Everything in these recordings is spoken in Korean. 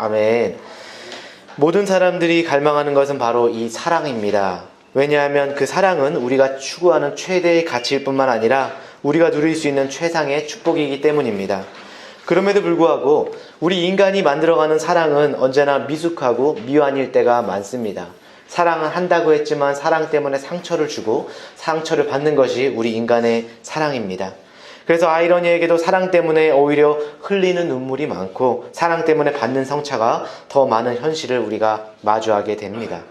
아멘. 모든 사람들이 갈망하는 것은 바로 이 사랑입니다. 왜냐하면 그 사랑은 우리가 추구하는 최대의 가치일 뿐만 아니라 우리가 누릴 수 있는 최상의 축복이기 때문입니다. 그럼에도 불구하고 우리 인간이 만들어가는 사랑은 언제나 미숙하고 미완일 때가 많습니다. 사랑은 한다고 했지만 사랑 때문에 상처를 주고 상처를 받는 것이 우리 인간의 사랑입니다. 그래서 아이러니에게도 사랑 때문에 오히려 흘리는 눈물이 많고 사랑 때문에 받는 상처가 더 많은 현실을 우리가 마주하게 됩니다.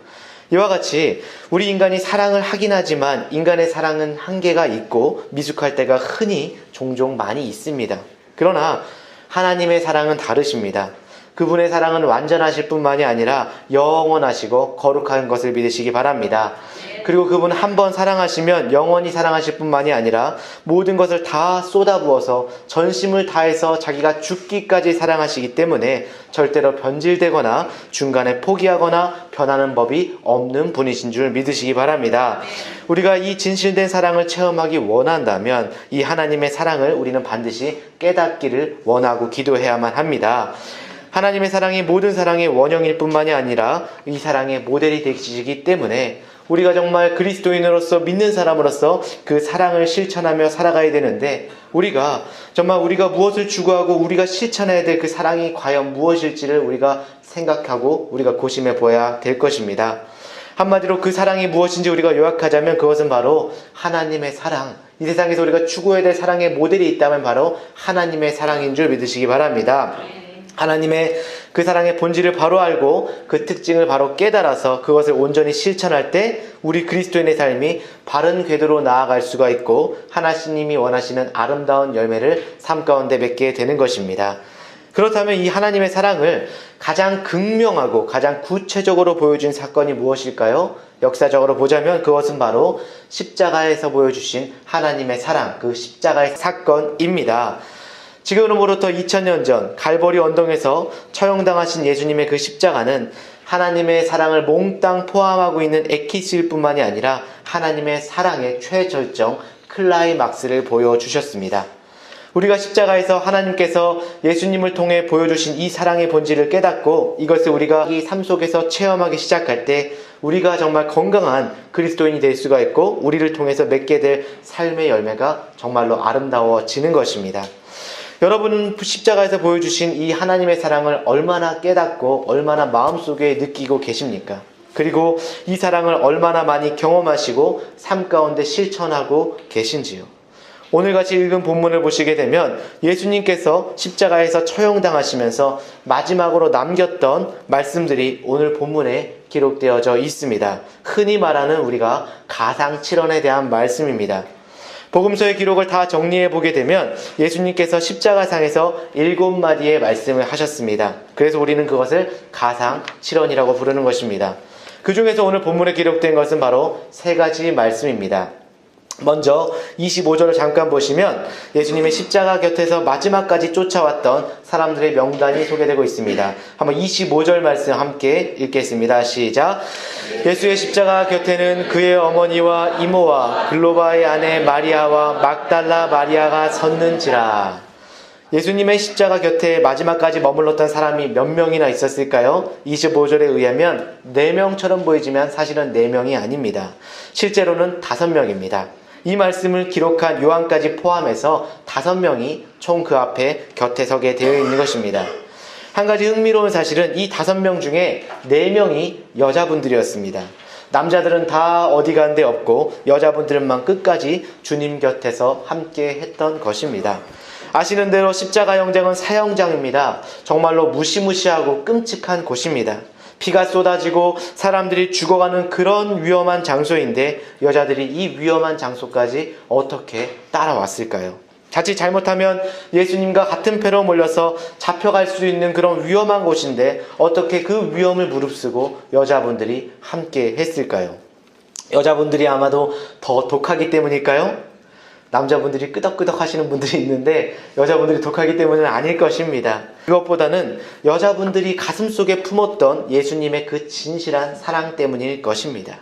이와 같이 우리 인간이 사랑을 하긴 하지만 인간의 사랑은 한계가 있고 미숙할 때가 흔히 종종 많이 있습니다. 그러나 하나님의 사랑은 다르십니다. 그분의 사랑은 완전하실 뿐만이 아니라 영원하시고 거룩한 것을 믿으시기 바랍니다. 그리고 그분 한 번 사랑하시면 영원히 사랑하실 뿐만이 아니라 모든 것을 다 쏟아부어서 전심을 다해서 자기가 죽기까지 사랑하시기 때문에 절대로 변질되거나 중간에 포기하거나 변하는 법이 없는 분이신 줄 믿으시기 바랍니다. 우리가 이 진실된 사랑을 체험하기 원한다면 이 하나님의 사랑을 우리는 반드시 깨닫기를 원하고 기도해야만 합니다. 하나님의 사랑이 모든 사랑의 원형일 뿐만이 아니라 이 사랑의 모델이 되시기 때문에 우리가 정말 그리스도인으로서 믿는 사람으로서 그 사랑을 실천하며 살아가야 되는데 우리가 무엇을 추구하고 우리가 실천해야 될 그 사랑이 과연 무엇일지를 우리가 생각하고 우리가 고심해 보아야 될 것입니다. 한마디로 그 사랑이 무엇인지 우리가 요약하자면 그것은 바로 하나님의 사랑, 이 세상에서 우리가 추구해야 될 사랑의 모델이 있다면 바로 하나님의 사랑인 줄 믿으시기 바랍니다. 하나님의 그 사랑의 본질을 바로 알고 그 특징을 바로 깨달아서 그것을 온전히 실천할 때 우리 그리스도인의 삶이 바른 궤도로 나아갈 수가 있고 하나님이 원하시는 아름다운 열매를 삶 가운데 맺게 되는 것입니다. 그렇다면 이 하나님의 사랑을 가장 극명하고 가장 구체적으로 보여준 사건이 무엇일까요? 역사적으로 보자면 그것은 바로 십자가에서 보여주신 하나님의 사랑, 그 십자가의 사건입니다. 지금으로부터 2000년 전 갈보리 언덕에서 처형당하신 예수님의 그 십자가는 하나님의 사랑을 몽땅 포함하고 있는 엑기스일 뿐만이 아니라 하나님의 사랑의 최절정 클라이막스를 보여주셨습니다. 우리가 십자가에서 하나님께서 예수님을 통해 보여주신 이 사랑의 본질을 깨닫고 이것을 우리가 이 삶 속에서 체험하기 시작할 때 우리가 정말 건강한 그리스도인이 될 수가 있고 우리를 통해서 맺게 될 삶의 열매가 정말로 아름다워지는 것입니다. 여러분은 십자가에서 보여주신 이 하나님의 사랑을 얼마나 깨닫고 얼마나 마음속에 느끼고 계십니까? 그리고 이 사랑을 얼마나 많이 경험하시고 삶 가운데 실천하고 계신지요? 오늘같이 읽은 본문을 보시게 되면 예수님께서 십자가에서 처형당하시면서 마지막으로 남겼던 말씀들이 오늘 본문에 기록되어져 있습니다. 흔히 말하는 우리가 가상칠언에 대한 말씀입니다. 복음서의 기록을 다 정리해 보게 되면 예수님께서 십자가상에서 7마디의 말씀을 하셨습니다. 그래서 우리는 그것을 가상칠언이라고 부르는 것입니다. 그 중에서 오늘 본문에 기록된 것은 바로 3가지 말씀입니다. 먼저 25절을 잠깐 보시면 예수님의 십자가 곁에서 마지막까지 쫓아왔던 사람들의 명단이 소개되고 있습니다. 한번 25절 말씀 함께 읽겠습니다. 시작. 예수의 십자가 곁에는 그의 어머니와 이모와 글로바의 아내 마리아와 막달라 마리아가 섰는지라. 예수님의 십자가 곁에 마지막까지 머물렀던 사람이 몇 명이나 있었을까요? 25절에 의하면 4명처럼 보이지만 사실은 4명이 아닙니다. 실제로는 5명입니다. 이 말씀을 기록한 요한까지 포함해서 5명이 총 그 앞에 곁에 서게 되어 있는 것입니다. 한 가지 흥미로운 사실은 이 5명 중에 4명이 여자분들이었습니다. 남자들은 다 어디 간 데 없고 여자분들만 끝까지 주님 곁에서 함께 했던 것입니다. 아시는 대로 십자가 영장은 사형장입니다. 정말로 무시무시하고 끔찍한 곳입니다. 피가 쏟아지고 사람들이 죽어가는 그런 위험한 장소인데 여자들이 이 위험한 장소까지 어떻게 따라왔을까요? 자칫 잘못하면 예수님과 같은 패로 몰려서 잡혀갈 수 있는 그런 위험한 곳인데 어떻게 그 위험을 무릅쓰고 여자분들이 함께 했을까요? 여자분들이 아마도 더 독하기 때문일까요? 남자분들이 끄덕끄덕 하시는 분들이 있는데 여자분들이 독하기 때문은 아닐 것입니다. 그것보다는 여자분들이 가슴속에 품었던 예수님의 그 진실한 사랑 때문일 것입니다.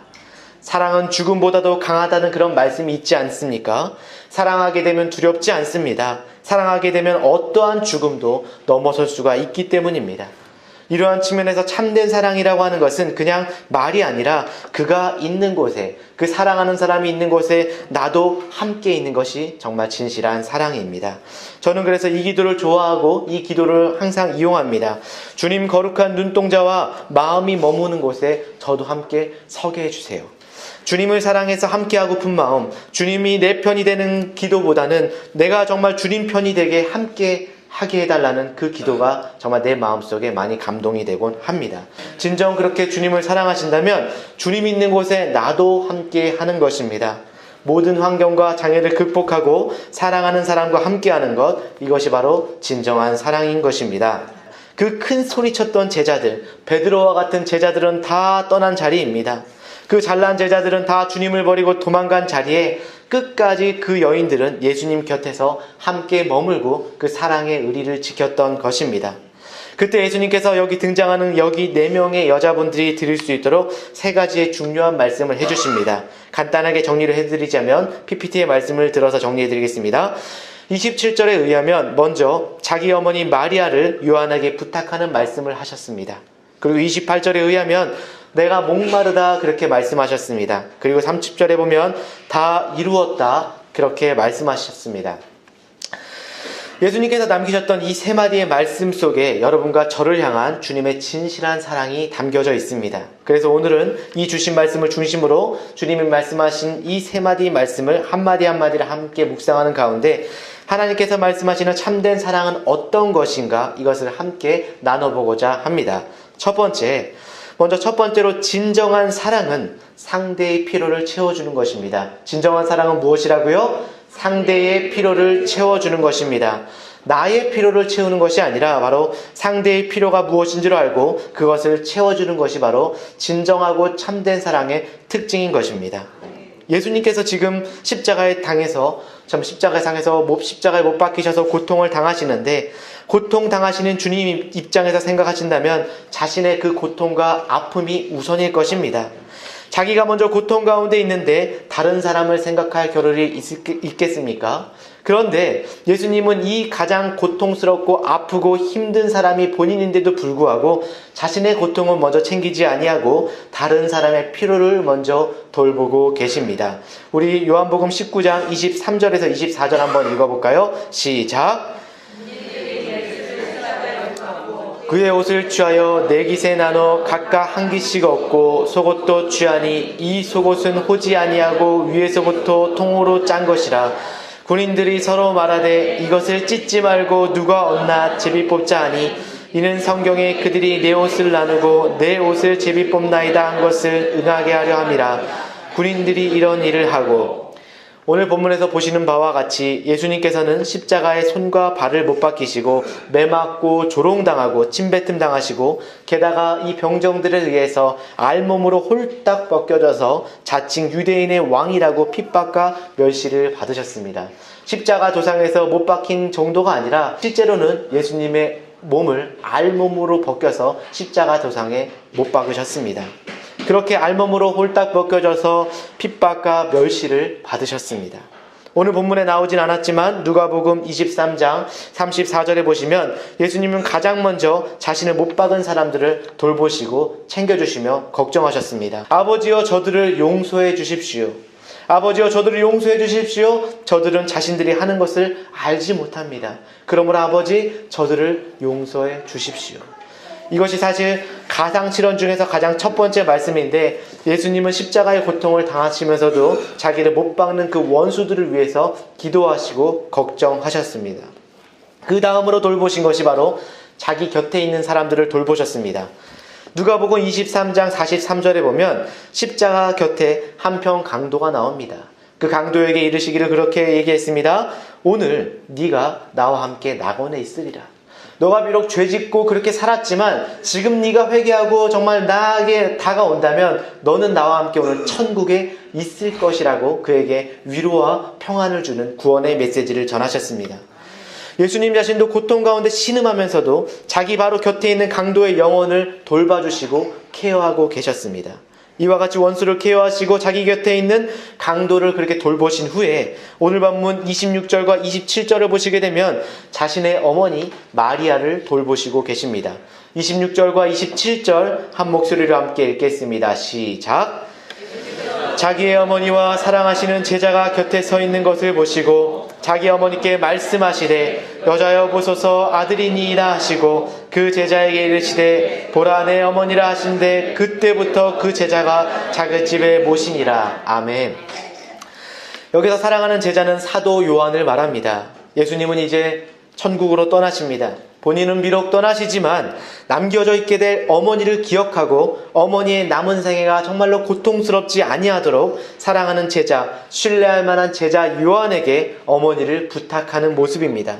사랑은 죽음보다도 강하다는 그런 말씀이 있지 않습니까? 사랑하게 되면 두렵지 않습니다. 사랑하게 되면 어떠한 죽음도 넘어설 수가 있기 때문입니다. 이러한 측면에서 참된 사랑이라고 하는 것은 그냥 말이 아니라 그가 있는 곳에, 그 사랑하는 사람이 있는 곳에 나도 함께 있는 것이 정말 진실한 사랑입니다. 저는 그래서 이 기도를 좋아하고 이 기도를 항상 이용합니다. 주님 거룩한 눈동자와 마음이 머무는 곳에 저도 함께 서게 해주세요. 주님을 사랑해서 함께하고픈 마음, 주님이 내 편이 되는 기도보다는 내가 정말 주님 편이 되게 함께 하게 해달라는 그 기도가 정말 내 마음속에 많이 감동이 되곤 합니다. 진정 그렇게 주님을 사랑하신다면 주님 있는 곳에 나도 함께 하는 것입니다. 모든 환경과 장애를 극복하고 사랑하는 사람과 함께하는 것, 이것이 바로 진정한 사랑인 것입니다. 그 큰 소리쳤던 제자들, 베드로와 같은 제자들은 다 떠난 자리입니다. 그 잘난 제자들은 다 주님을 버리고 도망간 자리에 끝까지 그 여인들은 예수님 곁에서 함께 머물고 그 사랑의 의리를 지켰던 것입니다. 그때 예수님께서 여기 등장하는 여기 4명의 여자분들이 들을 수 있도록 3가지의 중요한 말씀을 해주십니다. 간단하게 정리를 해드리자면 PPT의 말씀을 들어서 정리해드리겠습니다. 27절에 의하면 먼저 자기 어머니 마리아를 요한에게 부탁하는 말씀을 하셨습니다. 그리고 28절에 의하면 내가 목마르다 그렇게 말씀하셨습니다. 그리고 30절에 보면 다 이루었다 그렇게 말씀하셨습니다. 예수님께서 남기셨던 이 3마디의 말씀 속에 여러분과 저를 향한 주님의 진실한 사랑이 담겨져 있습니다. 그래서 오늘은 이 주신 말씀을 중심으로 주님이 말씀하신 이 3마디 말씀을 한마디 한마디를 함께 묵상하는 가운데 하나님께서 말씀하시는 참된 사랑은 어떤 것인가, 이것을 함께 나눠보고자 합니다. 먼저 첫 번째로 진정한 사랑은 상대의 필요를 채워주는 것입니다. 진정한 사랑은 무엇이라고요? 상대의 필요를 채워주는 것입니다. 나의 필요를 채우는 것이 아니라 바로 상대의 필요가 무엇인지를 알고 그것을 채워주는 것이 바로 진정하고 참된 사랑의 특징인 것입니다. 예수님께서 지금 십자가의 상에서 십자가에 못 박히셔서 고통을 당하시는데, 고통 당하시는 주님 입장에서 생각하신다면 자신의 그 고통과 아픔이 우선일 것입니다. 자기가 먼저 고통 가운데 있는데 다른 사람을 생각할 겨를이 있겠습니까? 그런데 예수님은 이 가장 고통스럽고 아프고 힘든 사람이 본인인데도 불구하고 자신의 고통은 먼저 챙기지 아니하고 다른 사람의 필요를 먼저 돌보고 계십니다. 우리 요한복음 19장 23절에서 24절 한번 읽어볼까요? 시작! 그의 옷을 취하여 4깃에 나눠 각각 1깃씩 얻고 속옷도 취하니 이 속옷은 호지 아니하고 위에서부터 통으로 짠 것이라. 군인들이 서로 말하되 이것을 찢지 말고 누가 얻나 제비 뽑자 하니 이는 성경에 그들이 내 옷을 나누고 내 옷을 제비 뽑나이다 한 것을 응하게 하려 함이라. 군인들이 이런 일을 하고, 오늘 본문에서 보시는 바와 같이 예수님께서는 십자가에 손과 발을 못 박히시고 매맞고 조롱당하고 침뱉음 당하시고 게다가 이 병정들에 의해서 알몸으로 홀딱 벗겨져서 자칭 유대인의 왕이라고 핍박과 멸시를 받으셨습니다. 십자가 도상에서 못 박힌 정도가 아니라 실제로는 예수님의 몸을 알몸으로 벗겨서 십자가 도상에 못 박으셨습니다. 그렇게 알몸으로 홀딱 벗겨져서 핍박과 멸시를 받으셨습니다. 오늘 본문에 나오진 않았지만 누가복음 23장 34절에 보시면 예수님은 가장 먼저 자신을 못 박은 사람들을 돌보시고 챙겨주시며 걱정하셨습니다. 아버지여 저들을 용서해 주십시오. 아버지여 저들을 용서해 주십시오. 저들은 자신들이 하는 것을 알지 못합니다. 그러므로 아버지 저들을 용서해 주십시오. 이것이 사실 가상실현 중에서 가장 첫 번째 말씀인데, 예수님은 십자가의 고통을 당하시면서도 자기를 못 박는 그 원수들을 위해서 기도하시고 걱정하셨습니다. 그 다음으로 돌보신 것이 바로 자기 곁에 있는 사람들을 돌보셨습니다. 누가복음 23장 43절에 보면 십자가 곁에 한편 강도가 나옵니다. 그 강도에게 이르시기를 그렇게 얘기했습니다. 오늘 네가 나와 함께 낙원에 있으리라. 너가 비록 죄짓고 그렇게 살았지만 지금 네가 회개하고 정말 나에게 다가온다면 너는 나와 함께 오늘 천국에 있을 것이라고 그에게 위로와 평안을 주는 구원의 메시지를 전하셨습니다. 예수님 자신도 고통 가운데 신음하면서도 자기 바로 곁에 있는 강도의 영혼을 돌봐주시고 케어하고 계셨습니다. 이와 같이 원수를 케어하시고 자기 곁에 있는 강도를 그렇게 돌보신 후에 오늘 본문 26절과 27절을 보시게 되면 자신의 어머니 마리아를 돌보시고 계십니다. 26절과 27절 한 목소리로 함께 읽겠습니다. 시작. 자기의 어머니와 사랑하시는 제자가 곁에 서 있는 것을 보시고 자기 어머니께 말씀하시되 여자여 보소서 아들이니이다 하시고 그 제자에게 이르시되 보라 내 어머니라 하신데 그때부터 그 제자가 자기 집에 모시니라. 아멘. 여기서 사랑하는 제자는 사도 요한을 말합니다. 예수님은 이제 천국으로 떠나십니다. 본인은 비록 떠나시지만 남겨져 있게 될 어머니를 기억하고 어머니의 남은 생애가 정말로 고통스럽지 아니하도록 사랑하는 제자, 신뢰할 만한 제자 요한에게 어머니를 부탁하는 모습입니다.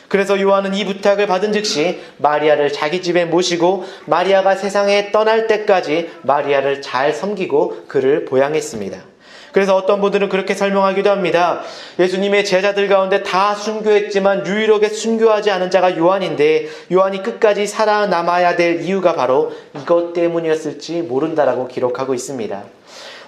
그래서 요한은 이 부탁을 받은 즉시 마리아를 자기 집에 모시고 마리아가 세상에 떠날 때까지 마리아를 잘 섬기고 그를 보양했습니다. 그래서 어떤 분들은 그렇게 설명하기도 합니다. 예수님의 제자들 가운데 다 순교했지만 유일하게 순교하지 않은 자가 요한인데 요한이 끝까지 살아남아야 될 이유가 바로 이것 때문이었을지 모른다라고 기록하고 있습니다.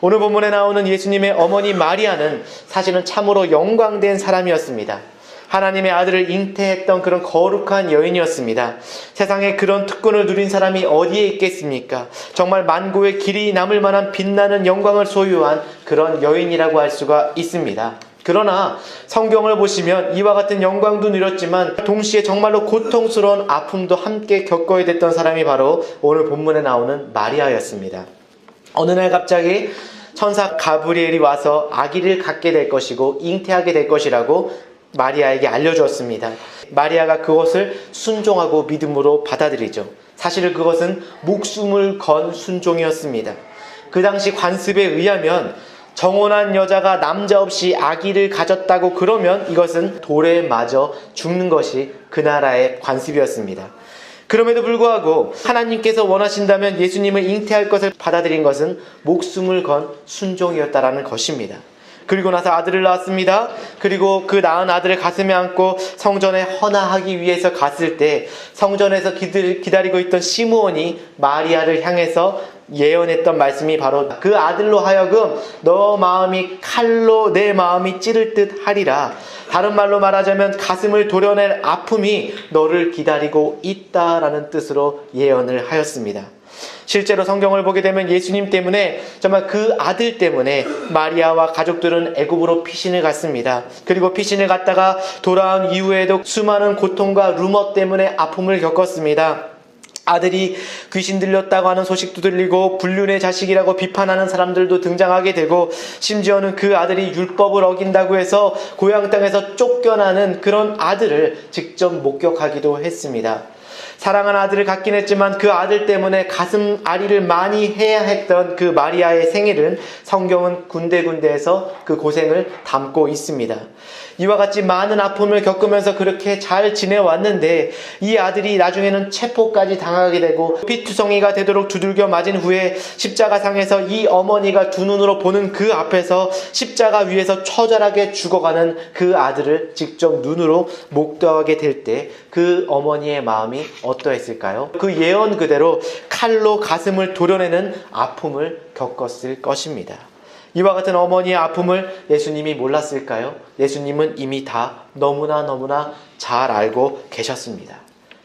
오늘 본문에 나오는 예수님의 어머니 마리아는 사실은 참으로 영광된 사람이었습니다. 하나님의 아들을 잉태했던 그런 거룩한 여인이었습니다. 세상에 그런 특권을 누린 사람이 어디에 있겠습니까? 정말 만고의 길이 남을 만한 빛나는 영광을 소유한 그런 여인이라고 할 수가 있습니다. 그러나 성경을 보시면 이와 같은 영광도 누렸지만 동시에 정말로 고통스러운 아픔도 함께 겪어야 됐던 사람이 바로 오늘 본문에 나오는 마리아였습니다. 어느 날 갑자기 천사 가브리엘이 와서 아기를 갖게 될 것이고 잉태하게 될 것이라고 마리아에게 알려주었습니다. 마리아가 그것을 순종하고 믿음으로 받아들이죠. 사실 그것은 목숨을 건 순종이었습니다. 그 당시 관습에 의하면 정혼한 여자가 남자 없이 아기를 가졌다고 그러면 이것은 돌에 맞아 죽는 것이 그 나라의 관습이었습니다. 그럼에도 불구하고 하나님께서 원하신다면 예수님을 잉태할 것을 받아들인 것은 목숨을 건 순종이었다라는 것입니다. 그리고 나서 아들을 낳았습니다. 그리고 그 낳은 아들을 가슴에 안고 성전에 헌화하기 위해서 갔을 때 성전에서 기다리고 있던 시므온이 마리아를 향해서 예언했던 말씀이 바로 그 아들로 하여금 너 마음이 칼로 내 마음이 찌를 듯 하리라. 다른 말로 말하자면 가슴을 도려낼 아픔이 너를 기다리고 있다라는 뜻으로 예언을 하였습니다. 실제로 성경을 보게 되면 예수님 때문에 정말 그 아들 때문에 마리아와 가족들은 애굽으로 피신을 갔습니다. 그리고 피신을 갔다가 돌아온 이후에도 수많은 고통과 루머 때문에 아픔을 겪었습니다. 아들이 귀신 들렸다고 하는 소식도 들리고 불륜의 자식이라고 비판하는 사람들도 등장하게 되고 심지어는 그 아들이 율법을 어긴다고 해서 고향 땅에서 쫓겨나는 그런 아들을 직접 목격하기도 했습니다. 사랑하는 아들을 갖긴 했지만 그 아들 때문에 가슴 앓이를 많이 해야 했던 그 마리아의 생일은 성경은 군데군데에서 그 고생을 담고 있습니다. 이와 같이 많은 아픔을 겪으면서 그렇게 잘 지내왔는데 이 아들이 나중에는 체포까지 당하게 되고 피투성이가 되도록 두들겨 맞은 후에 십자가상에서 이 어머니가 두 눈으로 보는 그 앞에서 십자가 위에서 처절하게 죽어가는 그 아들을 직접 눈으로 목도하게 될 때 그 어머니의 마음이 어떠했을까요? 그 예언 그대로 칼로 가슴을 도려내는 아픔을 겪었을 것입니다. 이와 같은 어머니의 아픔을 예수님이 몰랐을까요? 예수님은 이미 다 너무나 잘 알고 계셨습니다.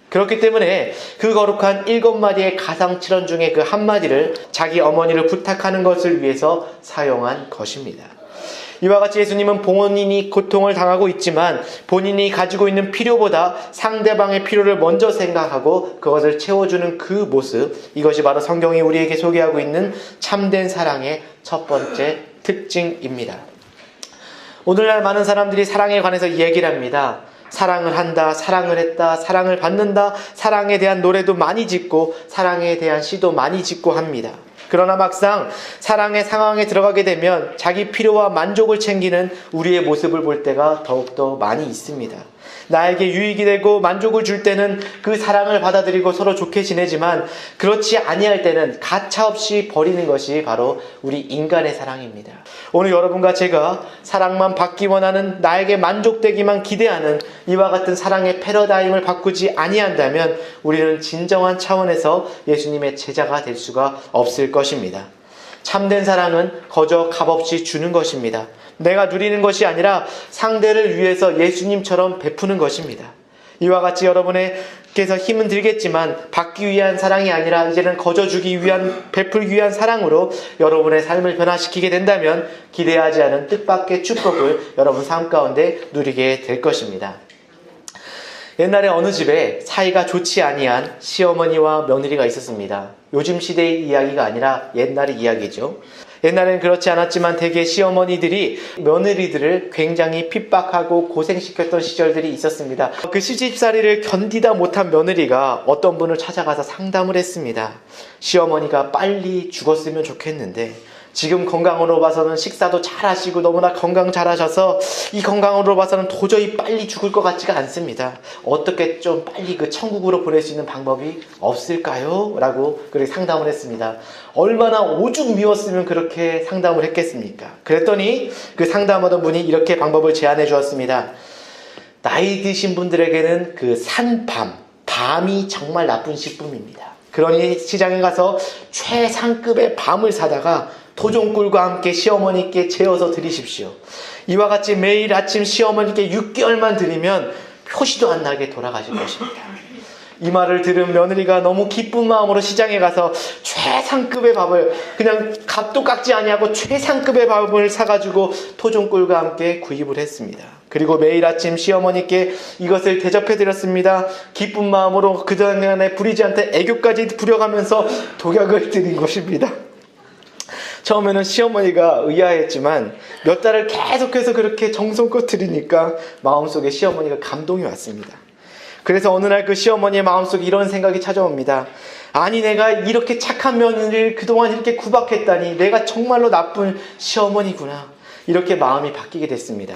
그렇기 때문에 그 거룩한 7마디의 가상칠언 중에 그 한마디를 자기 어머니를 부탁하는 것을 위해서 사용한 것입니다. 이와 같이 예수님은 본인이 고통을 당하고 있지만 본인이 가지고 있는 필요보다 상대방의 필요를 먼저 생각하고 그것을 채워주는 그 모습, 이것이 바로 성경이 우리에게 소개하고 있는 참된 사랑의 첫 번째 특징입니다. 오늘날 많은 사람들이 사랑에 관해서 얘기를 합니다. 사랑을 한다, 사랑을 했다, 사랑을 받는다, 사랑에 대한 노래도 많이 짓고 사랑에 대한 시도 많이 짓고 합니다. 그러나 막상 사랑의 상황에 들어가게 되면 자기 필요와 만족을 챙기는 우리의 모습을 볼 때가 더욱더 많이 있습니다. 나에게 유익이 되고 만족을 줄 때는 그 사랑을 받아들이고 서로 좋게 지내지만 그렇지 아니할 때는 가차없이 버리는 것이 바로 우리 인간의 사랑입니다. 오늘 여러분과 제가 사랑만 받기 원하는, 나에게 만족되기만 기대하는 이와 같은 사랑의 패러다임을 바꾸지 아니한다면 우리는 진정한 차원에서 예수님의 제자가 될 수가 없을 것입니다. 참된 사랑은 거저 값없이 주는 것입니다. 내가 누리는 것이 아니라 상대를 위해서 예수님처럼 베푸는 것입니다. 이와 같이 여러분께서 힘은 들겠지만 받기 위한 사랑이 아니라 이제는 거저 주기 위한, 베풀기 위한 사랑으로 여러분의 삶을 변화시키게 된다면 기대하지 않은 뜻밖의 축복을 여러분 삶 가운데 누리게 될 것입니다. 옛날에 어느 집에 사이가 좋지 아니한 시어머니와 며느리가 있었습니다. 요즘 시대의 이야기가 아니라 옛날의 이야기죠. 옛날에는 그렇지 않았지만 대개 시어머니들이 며느리들을 굉장히 핍박하고 고생시켰던 시절들이 있었습니다. 그 시집살이를 견디다 못한 며느리가 어떤 분을 찾아가서 상담을 했습니다. 시어머니가 빨리 죽었으면 좋겠는데 지금 건강으로 봐서는 식사도 잘 하시고 너무나 건강 잘 하셔서 이 건강으로 봐서는 도저히 빨리 죽을 것 같지가 않습니다. 어떻게 좀 빨리 그 천국으로 보낼 수 있는 방법이 없을까요? 라고 그렇게 상담을 했습니다. 얼마나 오죽 미웠으면 그렇게 상담을 했겠습니까? 그랬더니 그 상담하던 분이 이렇게 방법을 제안해 주었습니다. 나이 드신 분들에게는 그 밤이 정말 나쁜 식품입니다. 그러니 시장에 가서 최상급의 밤을 사다가 토종꿀과 함께 시어머니께 재워서 드리십시오. 이와 같이 매일 아침 시어머니께 6개월만 드리면 표시도 안 나게 돌아가실 것입니다. 이 말을 들은 며느리가 너무 기쁜 마음으로 시장에 가서 최상급의 밥을, 그냥 값도 깎지 아니하고 최상급의 밥을 사가지고 토종꿀과 함께 구입을 했습니다. 그리고 매일 아침 시어머니께 이것을 대접해드렸습니다. 기쁜 마음으로 그동안에 부리지 않던 애교까지 부려가면서 독약을 드린 것입니다. 처음에는 시어머니가 의아했지만 몇 달을 계속해서 그렇게 정성껏 드리니까 마음속에 시어머니가 감동이 왔습니다. 그래서 어느 날 그 시어머니의 마음속에 이런 생각이 찾아옵니다. 아니, 내가 이렇게 착한 며느리를 그동안 이렇게 구박했다니 내가 정말로 나쁜 시어머니구나. 이렇게 마음이 바뀌게 됐습니다.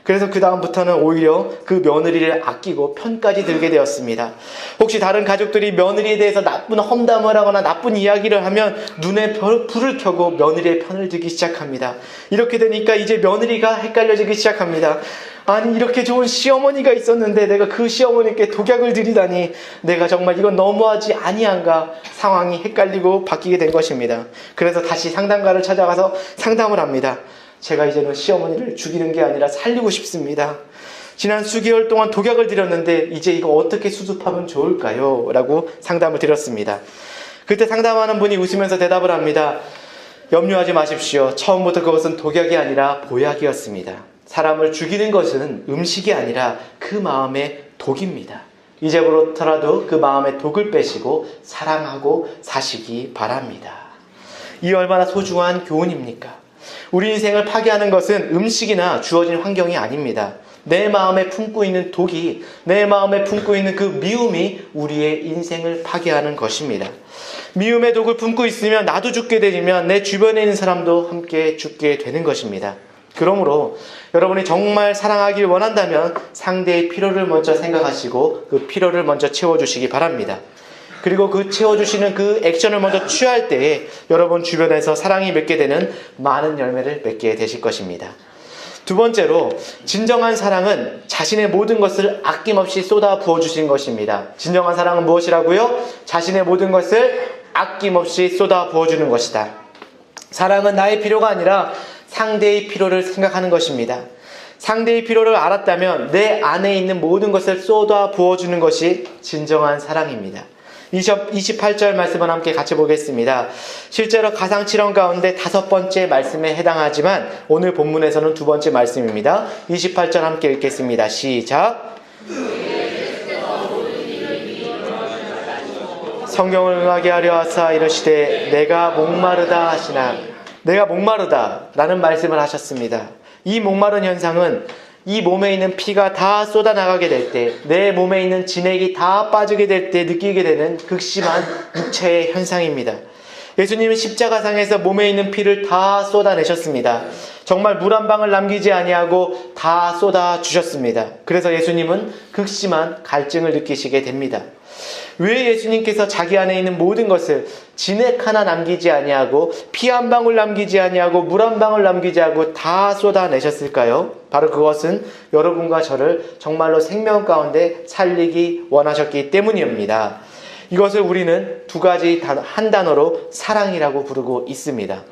그래서 그 다음부터는 오히려 그 며느리를 아끼고 편까지 들게 되었습니다. 혹시 다른 가족들이 며느리에 대해서 나쁜 험담을 하거나 나쁜 이야기를 하면 눈에 불을 켜고 며느리의 편을 들기 시작합니다. 이렇게 되니까 이제 며느리가 헷갈려지기 시작합니다. 아니, 이렇게 좋은 시어머니가 있었는데 내가 그 시어머니께 독약을 드리다니 내가 정말 이건 너무하지 아니한가. 상황이 헷갈리고 바뀌게 된 것입니다. 그래서 다시 상담가를 찾아가서 상담을 합니다. 제가 이제는 시어머니를 죽이는 게 아니라 살리고 싶습니다. 지난 수개월 동안 독약을 드렸는데 이제 이거 어떻게 수습하면 좋을까요? 라고 상담을 드렸습니다. 그때 상담하는 분이 웃으면서 대답을 합니다. 염려하지 마십시오. 처음부터 그것은 독약이 아니라 보약이었습니다. 사람을 죽이는 것은 음식이 아니라 그 마음의 독입니다. 이제부터라도 그 마음의 독을 빼시고 사랑하고 사시기 바랍니다. 이 얼마나 소중한 교훈입니까? 우리 인생을 파괴하는 것은 음식이나 주어진 환경이 아닙니다. 내 마음에 품고 있는 독이, 내 마음에 품고 있는 그 미움이 우리의 인생을 파괴하는 것입니다. 미움의 독을 품고 있으면 나도 죽게 되면 내 주변에 있는 사람도 함께 죽게 되는 것입니다. 그러므로 여러분이 정말 사랑하길 원한다면 상대의 필요를 먼저 생각하시고 그 필요를 먼저 채워주시기 바랍니다. 그리고 그 채워주시는 그 액션을 먼저 취할 때에 여러분 주변에서 사랑이 맺게 되는 많은 열매를 맺게 되실 것입니다. 두 번째로, 진정한 사랑은 자신의 모든 것을 아낌없이 쏟아 부어주신 것입니다. 진정한 사랑은 무엇이라고요? 자신의 모든 것을 아낌없이 쏟아 부어주는 것이다. 사랑은 나의 필요가 아니라 상대의 필요를 생각하는 것입니다. 상대의 필요를 알았다면 내 안에 있는 모든 것을 쏟아 부어주는 것이 진정한 사랑입니다. 28절 말씀을 함께 같이 보겠습니다. 실제로 가상칠언 가운데 5번째 말씀에 해당하지만 오늘 본문에서는 2번째 말씀입니다. 28절 함께 읽겠습니다. 시작. 성경을 응하게 하려 하사 이르시되 내가 목마르다 하시나. 내가 목마르다 라는 말씀을 하셨습니다. 이 목마른 현상은 이 몸에 있는 피가 다 쏟아나가게 될 때, 내 몸에 있는 진액이 다 빠지게 될 때 느끼게 되는 극심한 육체의 현상입니다. 예수님은 십자가상에서 몸에 있는 피를 다 쏟아내셨습니다. 정말 물 한 방울 남기지 아니하고 다 쏟아 주셨습니다. 그래서 예수님은 극심한 갈증을 느끼시게 됩니다. 왜 예수님께서 자기 안에 있는 모든 것을 진액 하나 남기지 아니하고 피 한 방울 남기지 아니하고 물 한 방울 남기지 않고 다 쏟아내셨을까요? 바로 그것은 여러분과 저를 정말로 생명 가운데 살리기 원하셨기 때문입니다. 이것을 우리는 한 단어로 사랑이라고 부르고 있습니다.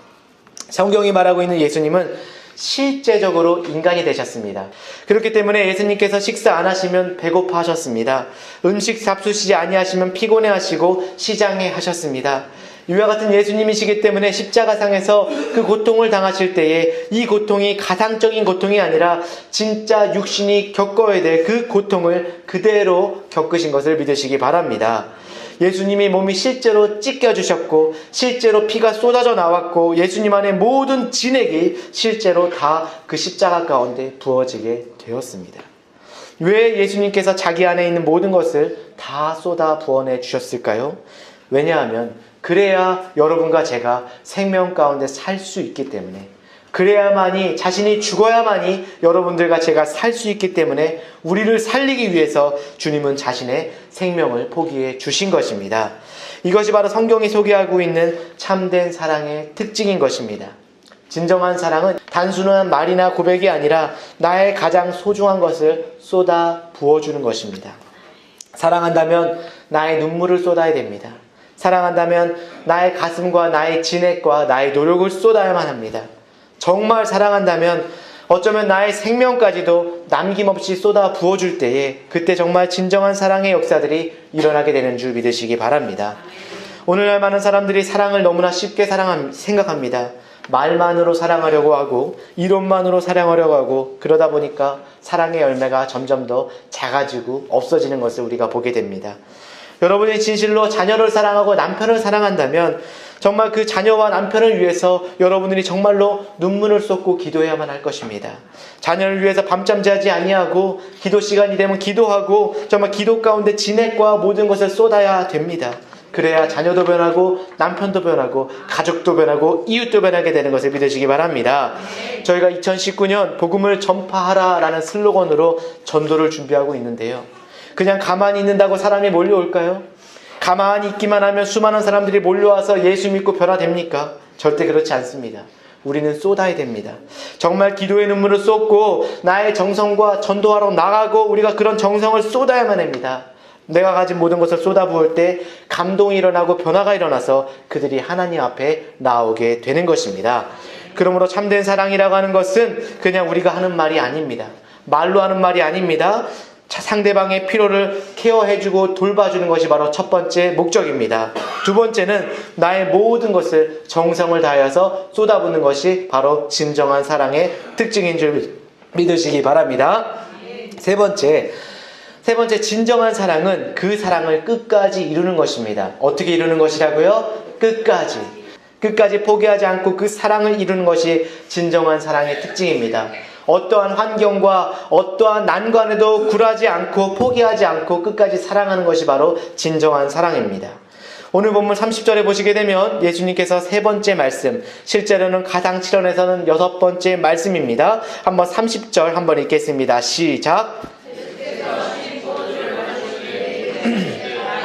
성경이 말하고 있는 예수님은 실제적으로 인간이 되셨습니다. 그렇기 때문에 예수님께서 식사 안 하시면 배고파 하셨습니다. 음식 잡수시지 아니하시면 피곤해 하시고 시장해 하셨습니다. 이와 같은 예수님이시기 때문에 십자가상에서 그 고통을 당하실 때에 이 고통이 가상적인 고통이 아니라 진짜 육신이 겪어야 될 그 고통을 그대로 겪으신 것을 믿으시기 바랍니다. 예수님이 몸이 실제로 찢겨주셨고 실제로 피가 쏟아져 나왔고 예수님 안에 모든 진액이 실제로 다 그 십자가 가운데 부어지게 되었습니다. 왜 예수님께서 자기 안에 있는 모든 것을 다 쏟아 부어내 주셨을까요? 왜냐하면 그래야 여러분과 제가 생명 가운데 살 수 있기 때문에, 그래야만이, 자신이 죽어야만이 여러분들과 제가 살 수 있기 때문에 우리를 살리기 위해서 주님은 자신의 생명을 포기해 주신 것입니다. 이것이 바로 성경이 소개하고 있는 참된 사랑의 특징인 것입니다. 진정한 사랑은 단순한 말이나 고백이 아니라 나의 가장 소중한 것을 쏟아 부어주는 것입니다. 사랑한다면 나의 눈물을 쏟아야 됩니다. 사랑한다면 나의 가슴과 나의 진액과 나의 노력을 쏟아야만 합니다. 정말 사랑한다면 어쩌면 나의 생명까지도 남김없이 쏟아 부어줄 때에 그때 정말 진정한 사랑의 역사들이 일어나게 되는 줄 믿으시기 바랍니다. 오늘날 많은 사람들이 사랑을 너무나 쉽게 생각합니다. 말만으로 사랑하려고 하고 이론만으로 사랑하려고 하고 그러다 보니까 사랑의 열매가 점점 더 작아지고 없어지는 것을 우리가 보게 됩니다. 여러분이 진실로 자녀를 사랑하고 남편을 사랑한다면 정말 그 자녀와 남편을 위해서 여러분들이 정말로 눈물을 쏟고 기도해야만 할 것입니다. 자녀를 위해서 밤잠 자지 아니하고 기도 시간이 되면 기도하고 정말 기도 가운데 진액과 모든 것을 쏟아야 됩니다. 그래야 자녀도 변하고 남편도 변하고 가족도 변하고 이웃도 변하게 되는 것을 믿으시기 바랍니다. 저희가 2019년 복음을 전파하라 라는 슬로건으로 전도를 준비하고 있는데요. 그냥 가만히 있는다고 사람이 몰려올까요? 가만히 있기만 하면 수많은 사람들이 몰려와서 예수 믿고 변화됩니까? 절대 그렇지 않습니다. 우리는 쏟아야 됩니다. 정말 기도의 눈물을 쏟고 나의 정성과 전도하러 나가고 우리가 그런 정성을 쏟아야만 합니다. 내가 가진 모든 것을 쏟아부을 때 감동이 일어나고 변화가 일어나서 그들이 하나님 앞에 나오게 되는 것입니다. 그러므로 참된 사랑이라고 하는 것은 그냥 우리가 하는 말이 아닙니다. 말로 하는 말이 아닙니다. 상대방의 필요를 케어해주고 돌봐주는 것이 바로 첫 번째 목적입니다. 두 번째는 나의 모든 것을 정성을 다해서 쏟아붓는 것이 바로 진정한 사랑의 특징인 줄 믿으시기 바랍니다. 세 번째 진정한 사랑은 그 사랑을 끝까지 이루는 것입니다. 어떻게 이루는 것이라고요? 끝까지 포기하지 않고 그 사랑을 이루는 것이 진정한 사랑의 특징입니다. 어떠한 환경과 어떠한 난관에도 굴하지 않고 포기하지 않고 끝까지 사랑하는 것이 바로 진정한 사랑입니다. 오늘 본문 30절에 보시게 되면 예수님께서 세 번째 말씀, 실제로는 가상 7원에서는 6번째 말씀입니다. 한번 30절 한번 읽겠습니다. 시작!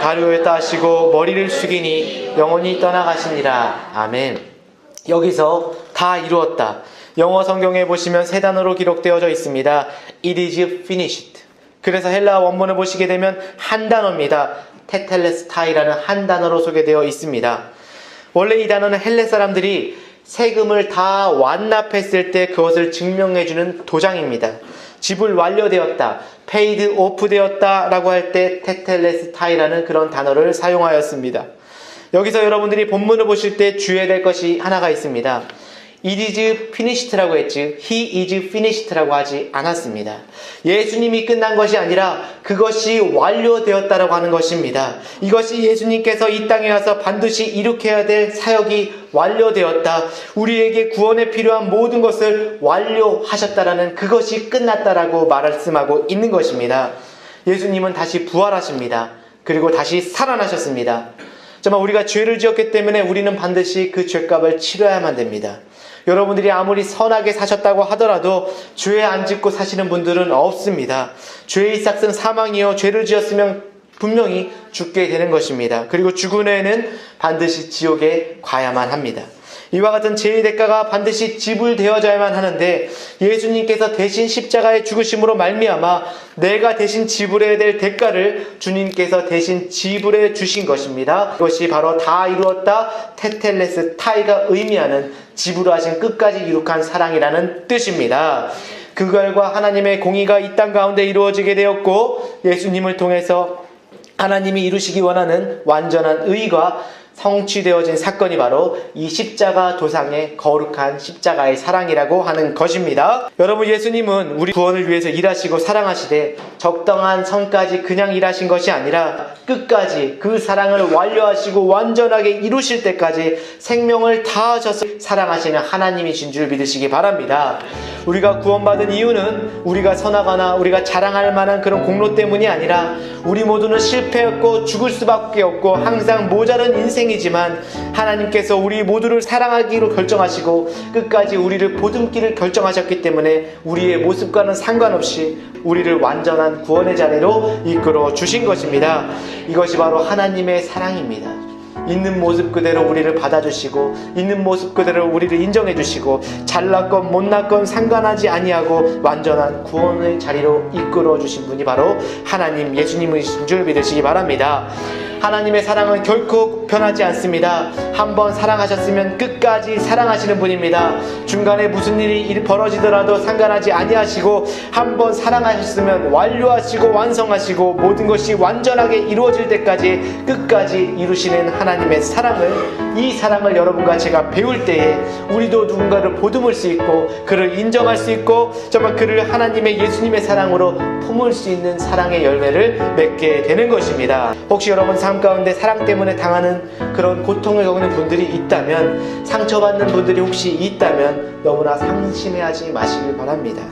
가루에 따시고 머리를 숙이니 영혼이 떠나가시니라. 아멘. 여기서 다 이루었다. 영어 성경에 보시면 세 단어로 기록되어져 있습니다. It is finished. 그래서 헬라어 원문을 보시게 되면 한 단어입니다. 테텔레스타이라는 한 단어로 소개되어 있습니다. 원래 이 단어는 헬레 사람들이 세금을 다 완납했을 때 그것을 증명해주는 도장입니다. 지불 완료되었다, paid off 되었다 라고 할 때 테텔레스타이라는 그런 단어를 사용하였습니다. 여기서 여러분들이 본문을 보실 때 주의해야 될 것이 하나가 있습니다. It is finished라고 했지 He is finished라고 하지 않았습니다. 예수님이 끝난 것이 아니라 그것이 완료되었다라고 하는 것입니다. 이것이 예수님께서 이 땅에 와서 반드시 이룩해야 될 사역이 완료되었다. 우리에게 구원에 필요한 모든 것을 완료하셨다라는 그것이 끝났다라고 말씀하고 있는 것입니다. 예수님은 다시 부활하십니다. 그리고 다시 살아나셨습니다. 정말 우리가 죄를 지었기 때문에 우리는 반드시 그 죄값을 치러야만 됩니다. 여러분들이 아무리 선하게 사셨다고 하더라도 죄 안 짓고 사시는 분들은 없습니다. 죄의 삭은 사망이요 죄를 지었으면 분명히 죽게 되는 것입니다. 그리고 죽은 후에는 반드시 지옥에 가야만 합니다. 이와 같은 죄의 대가가 반드시 지불되어져야만 하는데 예수님께서 대신 십자가의 죽으심으로 말미암아 내가 대신 지불해야 될 대가를 주님께서 대신 지불해 주신 것입니다. 이것이 바로 다 이루었다 테텔레스 타이가 의미하는 지불하신 끝까지 이룩한 사랑이라는 뜻입니다. 그 결과 하나님의 공의가 이 땅 가운데 이루어지게 되었고 예수님을 통해서 하나님이 이루시기 원하는 완전한 의가 성취되어진 사건이 바로 이 십자가 도상의 거룩한 십자가의 사랑이라고 하는 것입니다. 여러분, 예수님은 우리 구원을 위해서 일하시고 사랑하시되 적당한 선까지 그냥 일하신 것이 아니라 끝까지 그 사랑을 완료하시고 완전하게 이루실 때까지 생명을 다하셔서 사랑하시는 하나님이신 줄 믿으시기 바랍니다. 우리가 구원받은 이유는 우리가 선하거나 우리가 자랑할 만한 그런 공로 때문이 아니라 우리 모두는 실패했고 죽을 수밖에 없고 항상 모자른 인생이지만 하나님께서 우리 모두를 사랑하기로 결정하시고 끝까지 우리를 보듬기를 결정하셨기 때문에 우리의 모습과는 상관없이 우리를 완전한 구원의 자리로 이끌어 주신 것입니다. 이것이 바로 하나님의 사랑입니다. 있는 모습 그대로 우리를 받아주시고 있는 모습 그대로 우리를 인정해 주시고 잘났건 못났건 상관하지 아니하고 완전한 구원의 자리로 이끌어 주신 분이 바로 하나님 예수님이신 줄 믿으시기 바랍니다. 하나님의 사랑은 결코 변하지 않습니다. 한번 사랑하셨으면 끝까지 사랑하시는 분입니다. 중간에 무슨 일이 벌어지더라도 상관하지 아니하시고 한번 사랑하셨으면 완료하시고 완성하시고 모든 것이 완전하게 이루어질 때까지 끝까지 이루시는 하나님의 사랑을, 이 사랑을 여러분과 제가 배울 때에 우리도 누군가를 보듬을 수 있고 그를 인정할 수 있고 정말 그를 하나님의 예수님의 사랑으로 품을 수 있는 사랑의 열매를 맺게 되는 것입니다. 혹시 여러분 삶 가운데 사랑 때문에 당하는 그런 고통을 겪는 분들이 있다면, 상처받는 분들이 혹시 있다면 너무나 상심해하지 마시길 바랍니다.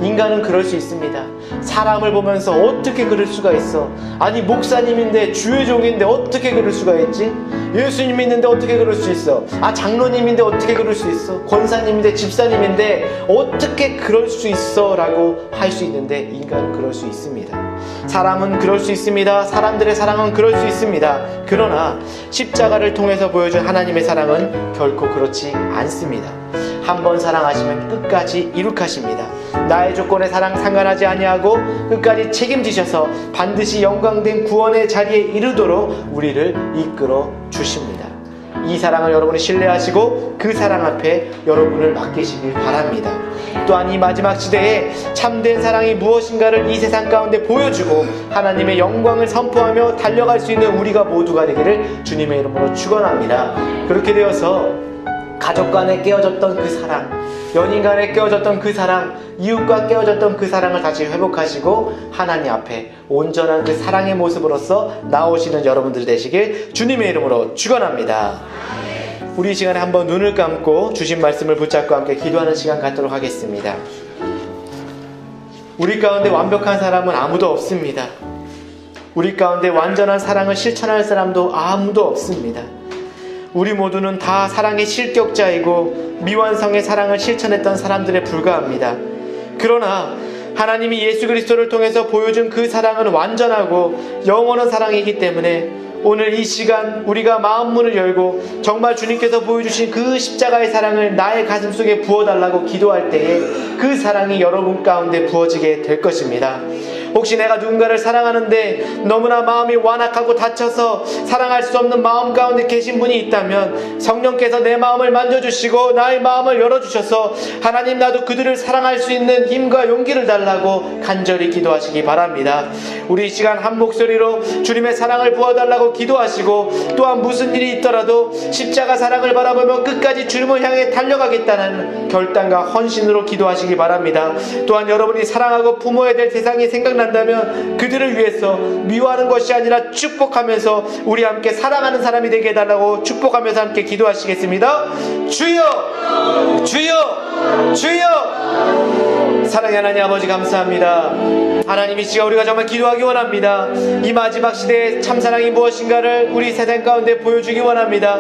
인간은 그럴 수 있습니다. 사람을 보면서 어떻게 그럴 수가 있어? 아니 목사님인데 주의 종인데 어떻게 그럴 수가 있지? 예수님 있는데 어떻게 그럴 수 있어? 아 장로님인데 어떻게 그럴 수 있어? 권사님인데 집사님인데 어떻게 그럴 수 있어? 라고 할 수 있는데 인간은 그럴 수 있습니다. 사람은 그럴 수 있습니다. 사람들의 사랑은 그럴 수 있습니다. 그러나 십자가를 통해서 보여준 하나님의 사랑은 결코 그렇지 않습니다. 한번 사랑하시면 끝까지 이룩하십니다. 나의 조건에 사랑 상관하지 아니하고 끝까지 책임지셔서 반드시 영광된 구원의 자리에 이르도록 우리를 이끌어 주십니다. 이 사랑을 여러분이 신뢰하시고 그 사랑 앞에 여러분을 맡기시길 바랍니다. 또한 이 마지막 시대에 참된 사랑이 무엇인가를 이 세상 가운데 보여주고 하나님의 영광을 선포하며 달려갈 수 있는 우리가 모두가 되기를 주님의 이름으로 축원합니다. 그렇게 되어서 가족 간에 깨어졌던 그 사랑, 연인 간에 깨어졌던 그 사랑, 이웃과 깨어졌던 그 사랑을 다시 회복하시고 하나님 앞에 온전한 그 사랑의 모습으로서 나오시는 여러분들 되시길 주님의 이름으로 축원합니다. 우리 이 시간에 한번 눈을 감고 주신 말씀을 붙잡고 함께 기도하는 시간 갖도록 하겠습니다. 우리 가운데 완벽한 사람은 아무도 없습니다. 우리 가운데 완전한 사랑을 실천할 사람도 아무도 없습니다. 우리 모두는 다 사랑의 실격자이고 미완성의 사랑을 실천했던 사람들에 불과합니다. 그러나 하나님이 예수 그리스도를 통해서 보여준 그 사랑은 완전하고 영원한 사랑이기 때문에 오늘 이 시간 우리가 마음문을 열고 정말 주님께서 보여주신 그 십자가의 사랑을 나의 가슴속에 부어달라고 기도할 때에 그 사랑이 여러분 가운데 부어지게 될 것입니다. 혹시 내가 누군가를 사랑하는데 너무나 마음이 완악하고 다쳐서 사랑할 수 없는 마음 가운데 계신 분이 있다면 성령께서 내 마음을 만져주시고 나의 마음을 열어주셔서 하나님 나도 그들을 사랑할 수 있는 힘과 용기를 달라고 간절히 기도하시기 바랍니다. 우리 이 시간 한 목소리로 주님의 사랑을 부어달라고 기도하시고 또한 무슨 일이 있더라도 십자가 사랑을 바라보며 끝까지 주님을 향해 달려가겠다는 결단과 헌신으로 기도하시기 바랍니다. 또한 여러분이 사랑하고 품어야 될 대상이 생각난다면 그들을 위해서 미워하는 것이 아니라 축복하면서 우리 함께 사랑하는 사람이 되게 해달라고 축복하면서 함께 기도하시겠습니다. 주여 주여 주여. 사랑의 하나님 아버지 감사합니다. 하나님 이 시간 우리가 정말 기도하기 원합니다. 이 마지막 시대의 참사랑이 무엇인가를 우리 세상 가운데 보여주기 원합니다.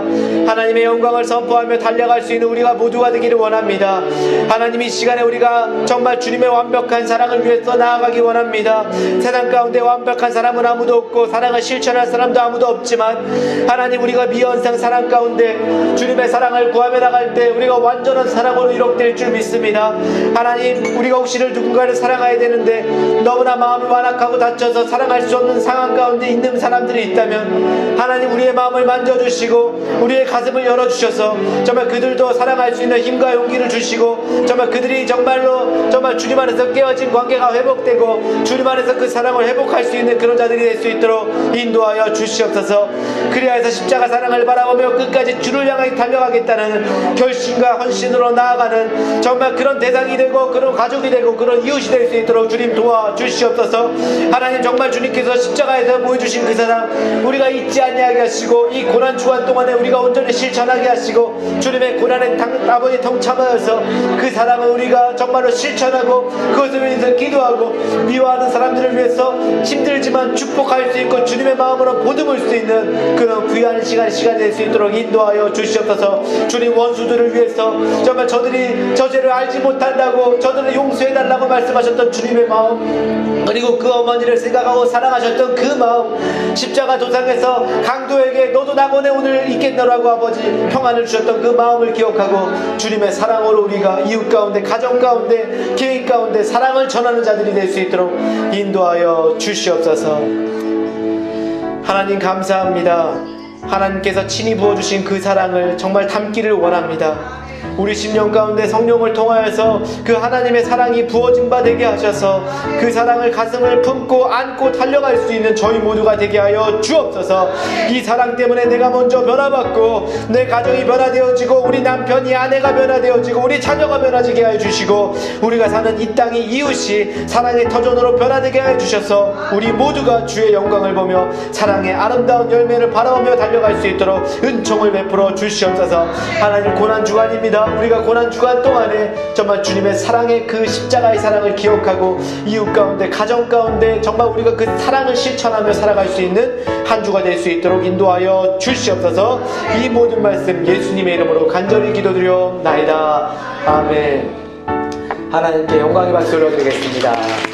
하나님의 영광을 선포하며 달려갈 수 있는 우리가 모두가 되기를 원합니다. 하나님 이 시간에 우리가 정말 주님의 완벽한 사랑을 위해서 나아가기 원합니다. 세상 가운데 완벽한 사람은 아무도 없고 사랑을 실천할 사람도 아무도 없지만 하나님 우리가 미완성 사랑 가운데 주님의 사랑을 구하며 나갈 때 우리가 완전한 사랑으로 이룩될 줄 믿습니다. 하나님 우리가 혹시를 누군가를 사랑해야 되는데 너무나 마음이 완악하고 다쳐서 사랑할 수 없는 상황 가운데 있는 사람들이 있다면 하나님 우리의 마음을 만져주시고 우리의 가슴을 열어주셔서 정말 그들도 사랑할 수 있는 힘과 용기를 주시고 정말 그들이 정말로 정말 주님 안에서 깨어진 관계가 회복되고 주님 안에서 그 사랑을 회복할 수 있는 그런 자들이 될 수 있도록 인도하여 주시옵소서. 그리하여서 십자가 사랑을 바라보며 끝까지 주를 향해 달려가겠다는 결심과 헌신으로 나아가는 정말 그런 대상이 되고 그런 가족이 되고 그런 이웃이 될 수 있도록 주님 도와주시옵소서. 하나님 정말 주님께서 십자가에서 보여주신 그 사랑 우리가 잊지 아니하게 하시고 이 고난 주간 동안에 우리가 온전히 실천하게 하시고 주님의 고난에 아버지 동참하여서 그 사랑을 우리가 정말로 실천하고 그것을 위해서 기도하고 미워하는 사람들을 위해서 힘들지만 축복할 수 있고 주님의 마음으로 보듬을 수 있는 그런 귀한 시간이 될 수 있도록 인도하여 주시옵소서. 주님 원수들을 위해서 정말 저들이 저 죄를 알지 못한다고 저들을 용서해달라고 말씀하셨던 주님의 마음 그리고 그 어머니를 생각하고 사랑하셨던 그 마음 십자가 도상에서 강도에게 너도 낙원에 오늘 있겠노라고 아버지 평안을 주셨던 그 마음을 기억하고 주님의 사랑으로 우리가 이웃 가운데 가정 가운데 개인 가운데 사랑을 전하는 자들이 될 수 있도록 인도하여 주시옵소서. 하나님 감사합니다. 하나님께서 친히 부어주신 그 사랑을 정말 담기를 원합니다. 우리 심령 가운데 성령을 통하여서 그 하나님의 사랑이 부어진 바 되게 하셔서 그 사랑을 가슴을 품고 안고 달려갈 수 있는 저희 모두가 되게 하여 주옵소서. 이 사랑 때문에 내가 먼저 변화받고 내 가정이 변화되어지고 우리 남편이 아내가 변화되어지고 우리 자녀가 변화되게 하여 주시고 우리가 사는 이 땅이 이웃이 사랑의 터전으로 변화되게 하여 주셔서 우리 모두가 주의 영광을 보며 사랑의 아름다운 열매를 바라보며 달려갈 수 있도록 은총을 베풀어 주시옵소서. 하나님 고난주간입니다. 우리가 고난주간 동안에 정말 주님의 사랑의 그 십자가의 사랑을 기억하고 이웃 가운데 가정 가운데 정말 우리가 그 사랑을 실천하며 살아갈 수 있는 한 주가 될 수 있도록 인도하여 주시옵소서. 이 모든 말씀 예수님의 이름으로 간절히 기도드려옵나이다. 아멘. 하나님께 영광의 박수를 드리겠습니다.